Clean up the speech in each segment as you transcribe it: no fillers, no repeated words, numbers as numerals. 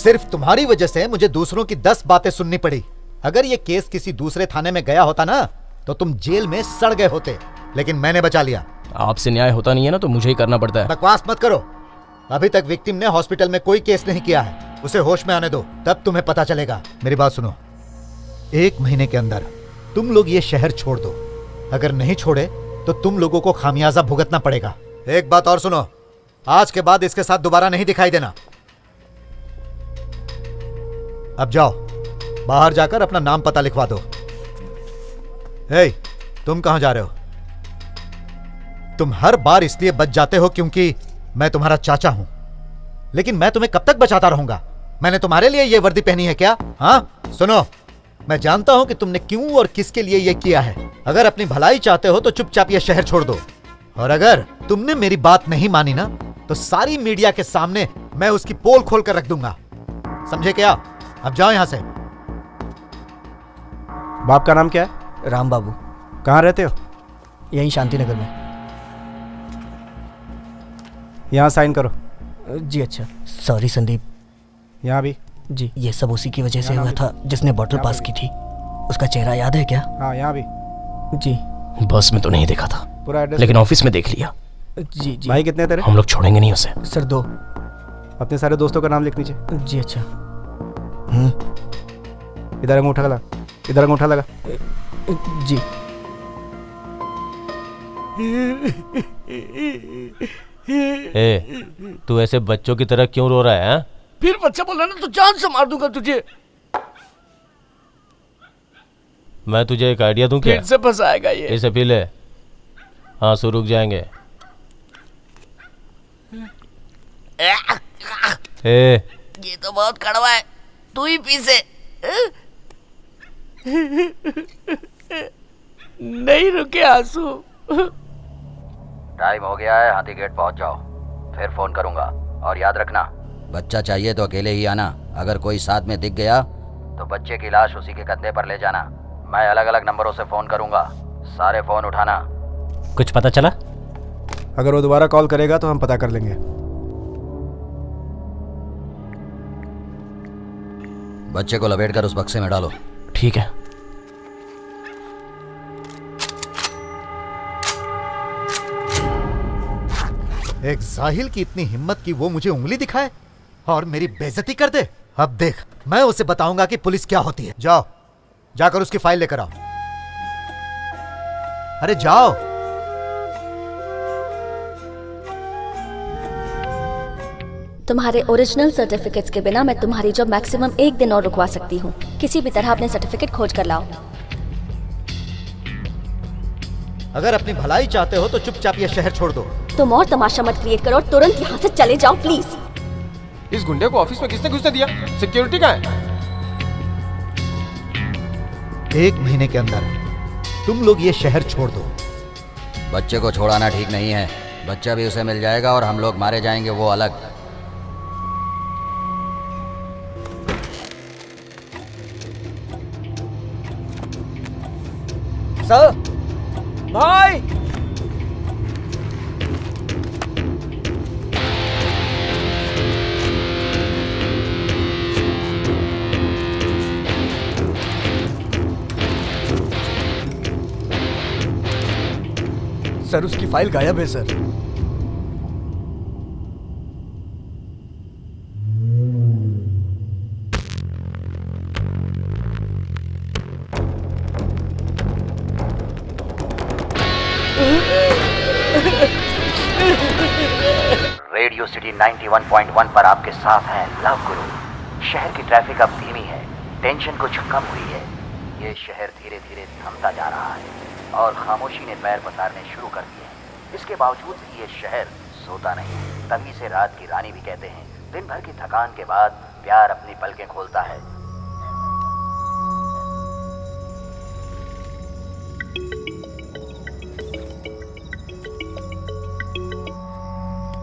सिर्फ तुम्हारी वजह से मुझे दूसरों की 10 बातें सुननी पड़ी। अगर ये केस किसी दूसरे थाने में गया होता ना तो तुम जेल में सड़ गए होते, लेकिन मैंने बचा लिया। आपसे न्याय होता नहीं है ना तो मुझे ही करना पड़ता है। बकवास मत करो। अभी तक विक्टिम ने हॉस्पिटल में कोई केस नहीं किया है। उसे होश में आने दो, तब तुम्हें पता चलेगा। मेरी बात सुनो, 1 महीने के अंदर तुम लोग ये शहर छोड़ दो। अगर नहीं छोड़े तो तुम लोगों को खामियाजा भुगतना पड़ेगा। एक बात और सुनो, आज के बाद इसके साथ दोबारा नहीं दिखाई देना। अब जाओ, बाहर जाकर अपना नाम पता लिखवा दो। हे, तुम कहां जा रहे हो? तुम हर बार इसलिए बच जाते हो क्योंकि मैं तुम्हारा चाचा हूं, लेकिन मैं तुम्हें कब तक बचाता रहूंगा? मैंने तुम्हारे लिए यह वर्दी पहनी है क्या? हाँ, सुनो, मैं जानता हूं कि तुमने क्यों और किसके लिए यह किया है। अगर अपनी भलाई चाहते हो तो चुपचाप यह शहर छोड़ दो, और अगर तुमने मेरी बात नहीं मानी ना तो सारी मीडिया के सामने मैं उसकी पोल खोल कर रख दूंगा। समझे क्या? अब जाओ यहां से। बाप का नाम क्या है? राम बाबू। कहाँ रहते हो? यहीं शांति नगर में। यहाँ साइन करो। जी अच्छा। सॉरी संदीप। यहाँ भी। जी, ये सब उसी की वजह से हुआ था जिसने बॉटल पास की थी। उसका चेहरा याद है क्या? हाँ, यहाँ भी। जी। बस में तो नहीं देखा था, पूरा एड्रेस लेकिन ऑफिस में देख लिया। जी जी। भाई कितने तेरे? हम लोग छोड़ेंगे नहीं उसे। सर 2। अपने सारे दोस्तों का नाम लिख नीचे। जी अच्छा। इधर अंगूठा लगा, इधर अंगूठा लगा। जी। तू ऐसे बच्चों की तरह क्यों रो रहा है? फिर बच्चा बोला ना तो जान से मार दूंगा तुझे। मैं तुझे एक आइडिया दूं क्या? फिर से फंसाएगा ये। इसे पी ले, आंसू रुक जाएंगे। ये तो बहुत कड़वा है, तू ही पी से। नहीं रुके आंसू। टाइम हो गया है, हाथी गेट पहुंच जाओ, फिर फोन करूंगा। और याद रखना, बच्चा चाहिए तो अकेले ही आना। अगर कोई साथ में दिख गया तो बच्चे की लाश उसी के कंधे पर ले जाना। मैं अलग अलग नंबरों से फोन करूंगा, सारे फोन उठाना। कुछ पता चला? अगर वो दोबारा कॉल करेगा तो हम पता कर लेंगे। बच्चे को लपेटकर उस बक्से में डालो। ठीक है। एक जाहिल की इतनी हिम्मत कि वो मुझे उंगली दिखाए और मेरी बेइज्जती कर दे। अब देख, मैं उसे बताऊंगा कि पुलिस क्या होती है। जाओ, जाकर उसकी फाइल लेकर आओ। अरे जाओ। तुम्हारे ओरिजिनल सर्टिफिकेट्स के बिना मैं तुम्हारी जॉब मैक्सिमम 1 दिन और रुकवा सकती हूँ। किसी भी तरह अपने सर्टिफिकेट खोज कर लाओ। अगर अपनी भलाई चाहते हो तो चुपचाप ये शहर छोड़ दो। तुम और तमाशा मत क्रिएट करो और तुरंत यहाँ से चले जाओ प्लीज। इस गुंडे को ऑफिस में किसने घुसने दिया? सिक्योरिटी कहाँ है? 1 महीने के अंदर तुम लोग ये शहर छोड़ दो। बच्चे को छोड़ाना ठीक नहीं है। बच्चा भी उसे मिल जाएगा और हम लोग मारे जाएंगे, वो अलग। सर, भाई, सर उसकी फाइल गायब है सर। रेडियो सिटी 91.1 पर आपके साथ हैं लव गुरु। शहर की ट्रैफिक अब धीमी है, टेंशन कुछ कम हुई है। ये शहर धीरे धीरे थमता जा रहा है और खामोशी ने पैर पसारने शुरू कर दिए हैं। इसके बावजूद भी ये शहर सोता नहीं। तभी से रात की रानी भी कहते हैं। दिन भर की थकान के बाद प्यार अपनी पलकें खोलता है।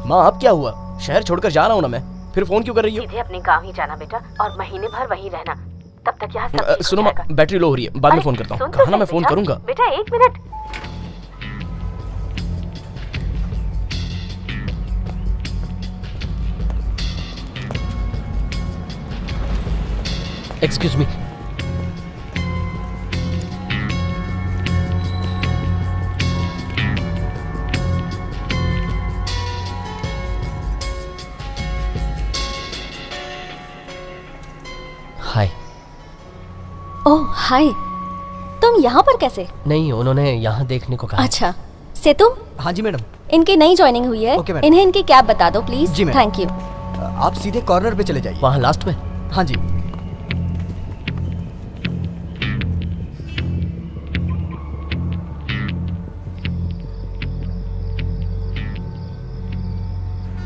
माँ, अब क्या हुआ? शहर छोड़कर जा रहा हूँ ना मैं, फिर फोन क्यों कर रही हो? सीधे अपने गांव ही जाना बेटा, और महीने भर वहीं रहना। तब तक यहाँ सब ठीक सुनो हो माँ, जाएगा। बैटरी लो हो रही है, बाद में फोन करता हूँ। कहा ना मैं फोन करूंगा। बेटा 1 मिनट। Excuse me. हाय। ओह हाय, तुम यहाँ पर कैसे? नहीं, उन्होंने यहाँ देखने को कहा। अच्छा, सेतु? हाँ जी मैडम। इनकी नई ज्वाइनिंग हुई है। Okay madam. इन्हें इनकी कैब बता दो प्लीज। जी मैडम। Thank you. आप सीधे कॉर्नर पे चले जाइए। वहाँ लास्ट में? हाँ जी।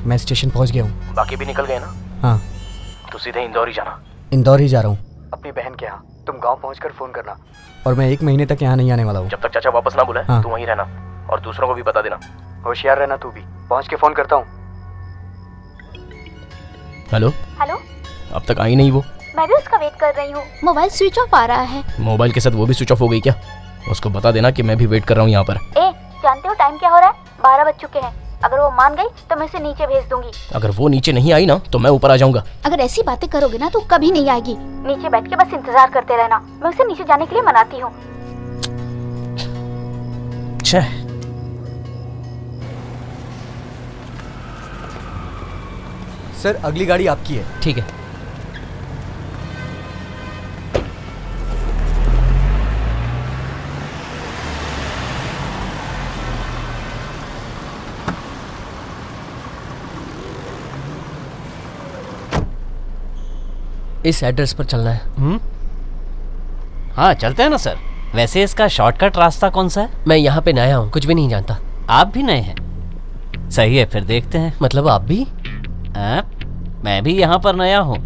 मैं स्टेशन पहुंच गया हूँ। बाकी भी निकल गए ना? हाँ। तो सीधे इंदौर ही जाना। इंदौर ही जा रहा हूँ अपनी बहन के यहाँ। तुम गांव पहुंचकर फोन करना। और मैं 1 महीने तक यहाँ नहीं आने वाला हूँ। जब तक चाचा वापस ना बुलाए हाँ। तू वहीं रहना और दूसरों को भी बता देना। होशियार रहना तू भी। पहुंच के फोन करता हूँ। हेलो। हेलो, अब तक आई नहीं वो? मैं भी उसका वेट कर रही हूँ। मोबाइल स्विच ऑफ आ रहा है। मोबाइल के साथ वो भी स्विच ऑफ हो गई क्या? उसको बता देना कि मैं भी वेट कर रहा हूँ यहाँ पर। ए, जानते हो टाइम क्या हो रहा है? 12 बज चुके हैं। अगर वो मान गई तो मैं उसे नीचे भेज दूंगी। अगर वो नीचे नहीं आई ना तो मैं ऊपर आ जाऊंगा। अगर ऐसी बातें करोगे ना तो कभी नहीं आएगी। नीचे बैठ के बस इंतजार करते रहना। मैं उसे नीचे जाने के लिए मनाती हूँ। सर अगली गाड़ी आपकी है। ठीक है। इस एड्रेस पर चलना है। हाँ चलते हैं ना सर। वैसे इसका शॉर्टकट रास्ता कौन सा है? मैं यहाँ पे नया हूँ, कुछ भी नहीं जानता। आप भी नए हैं? सही है, फिर देखते हैं। मतलब आप भी? मैं भी यहाँ पर नया हूँ,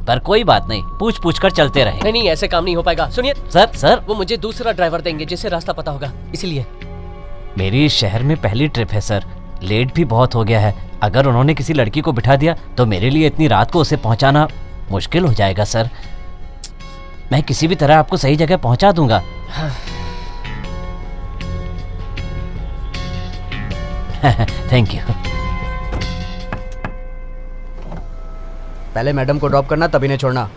पर कोई बात नहीं, पूछ पूछ कर चलते रहे। नहीं नहीं, ऐसे काम नहीं हो पाएगा। सुनिए सर वो मुझे दूसरा ड्राइवर देंगे जिससे रास्ता पता होगा, इसलिए। मेरी इस शहर में पहली ट्रिप है सर, लेट भी बहुत हो गया है। अगर उन्होंने किसी लड़की को बिठा दिया तो मेरे लिए इतनी रात को उसे पहुंचाना मुश्किल हो जाएगा सर। मैं किसी भी तरह आपको सही जगह पहुंचा दूंगा। Thank you. पहले मैडम को ड्रॉप करना, तभी नहीं छोड़ना।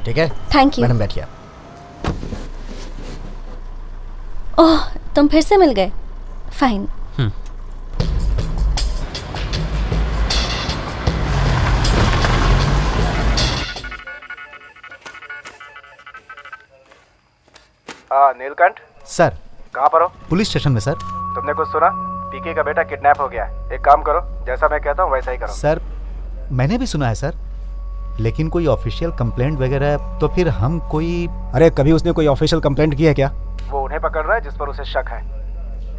ठीक है? Thank you. मैडम बैठिए। ओह, तुम फिर से मिल गए। फाइन। नीलकंठ सर, कहाँ पर हो? पुलिस स्टेशन में सर। तुमने कुछ सुना? पीके का बेटा किडनैप हो गया है। एक काम करो, जैसा मैं कहता हूँ वैसा ही करो। सर, मैंने भी सुना है सर, लेकिन कोई ऑफिशियल कंप्लेंट वगैरह तो फिर हम कोई। अरे कभी उसने कोई ऑफिशियल कंप्लेंट की है क्या? वो उन्हें पकड़ रहा है जिस पर उसे शक है।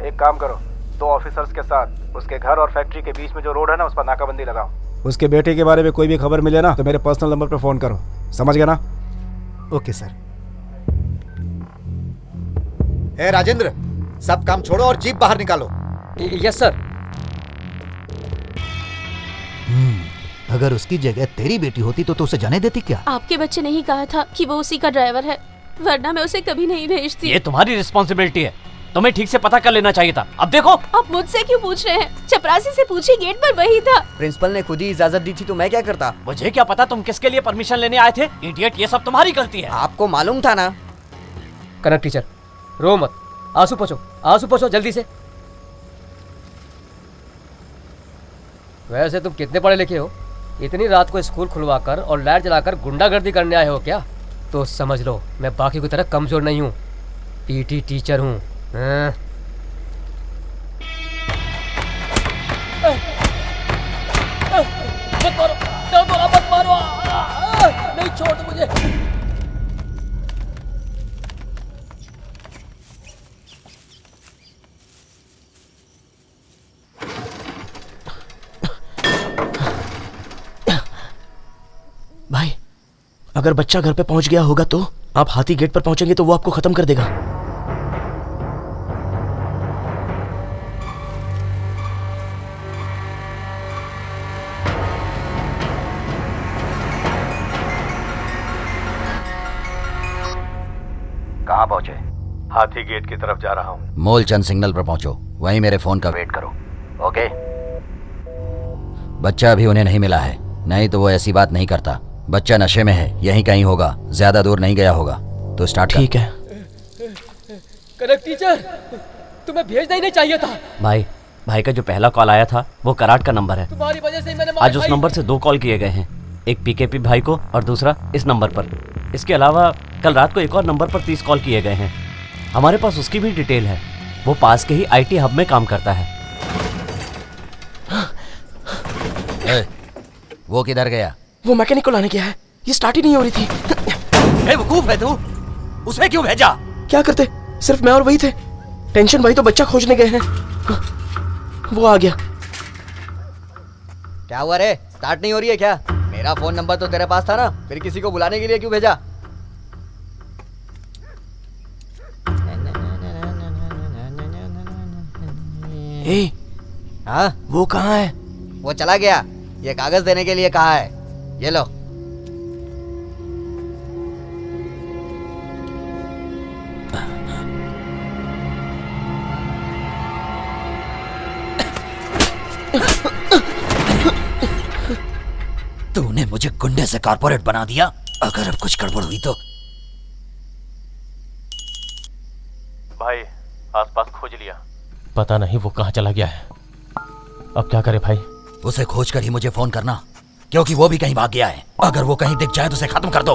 एक काम करो, 2 ऑफिसर्स के साथ उसके घर और फैक्ट्री के बीच में जो रोड है ना, उस पर नाकाबंदी लगाओ। उसके बेटे के बारे में कोई भी खबर मिले ना तो मेरे पर्सनल नंबर पर फोन करो। समझ गया ना? Okay sir. ए राजेंद्र, सब काम छोड़ो और जीप बाहर निकालो। Yes sir. अगर उसकी जगह तेरी बेटी होती तो उसे जाने देती क्या? आपके बच्चे ने ही कहा था कि वो उसी का ड्राइवर है, वरना मैं उसे कभी नहीं भेजती। ये तुम्हारी रिस्पॉन्सिबिलिटी है, तुम्हें ठीक से पता कर लेना चाहिए था। अब देखो। आप मुझसे क्यों पूछ रहे हैं? चपरासी से पूछिए, गेट पर वही था। प्रिंसिपल ने खुद ही इजाजत दी थी तो मैं क्या करता? मुझे क्या पता तुम किसके लिए परमिशन लेने आए थे? इडियट, ये सब तुम्हारी गलती है। आपको मालूम था ना? कनक टीचर, रो मत। आंसू पोछो जल्दी से। वैसे तुम कितने पढ़े लिखे हो? इतनी रात को स्कूल खुलवाकर और लाइट जलाकर गुंडागर्दी करने आए हो क्या? तो समझ लो मैं बाकी की तरह कमजोर नहीं हूँ, पीटी टीचर हूँ। मत मारो, नहीं छोड़ दो मुझे। भाई, अगर बच्चा घर पे पहुंच गया होगा तो आप हाथी गेट पर पहुंचेंगे तो वो आपको खत्म कर देगा। कहाँ पहुंचे? हाथी गेट की तरफ जा रहा हूँ। मूलचंद सिग्नल पर पहुंचो, वहीं मेरे फोन का वेट करो। ओके? बच्चा अभी उन्हें नहीं मिला है, नहीं तो वो ऐसी बात नहीं करता। बच्चा नशे में है, यहीं कहीं होगा, ज्यादा दूर नहीं गया होगा। तो स्टार्ट कर। ठीक है। कनक टीचर, तुम्हें भेजना ही नहीं चाहिए था। भाई का जो पहला कॉल आया था वो कराट का नंबर है। तुम्हारी वजह से ही मैंने आज उस नंबर से 2 कॉल किए गए हैं, एक पीकेपी भाई को और दूसरा इस नंबर पर। इसके अलावा कल रात को एक और नंबर पर 30 कॉल किए गए हैं। हमारे पास उसकी भी डिटेल है। वो पास के ही आईटी हब में काम करता है। वो किधर गया? वो मैकेनिक को लाने गया है, ये स्टार्ट ही नहीं हो रही थी। बेवकूफ है तू, उसे क्यों भेजा? क्या करते, सिर्फ मैं और वही थे। टेंशन भाई तो बच्चा खोजने गए हैं। वो आ गया। क्या हुआ रे, स्टार्ट नहीं हो रही है क्या? मेरा फोन नंबर तो तेरे पास था ना, फिर किसी को बुलाने के लिए क्यों भेजा? ए, हाँ, वो कहाँ है? वो चला गया, ये कागज देने के लिए कहा है। ये लो। तूने मुझे गुंडे से कारपोरेट बना दिया। अगर अब कुछ गड़बड़ हुई तो। भाई आसपास खोज लिया, पता नहीं वो कहाँ चला गया है। अब क्या करे भाई? उसे खोज कर ही मुझे फोन करना, क्योंकि वो भी कहीं भाग गया है। अगर वो कहीं दिख जाए तो उसे खत्म कर दो।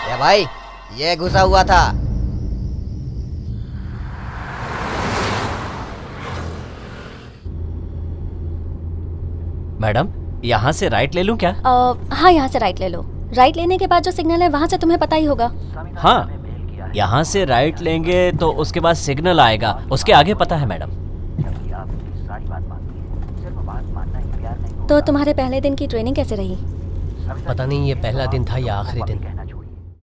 ये भाई, ये घुसा हुआ था। मैडम, यहाँ से राइट ले लूँ क्या? हाँ, यहाँ से राइट ले लो। राइट लेने के बाद जो सिग्नल है वहाँ से तुम्हें पता ही होगा। हाँ, यहाँ से राइट लेंगे तो उसके बाद सिग्नल आएगा, उसके आगे पता है मैडम। तो तुम्हारे पहले दिन की ट्रेनिंग कैसे रही? पता नहीं ये पहला दिन था या आखिरी दिन।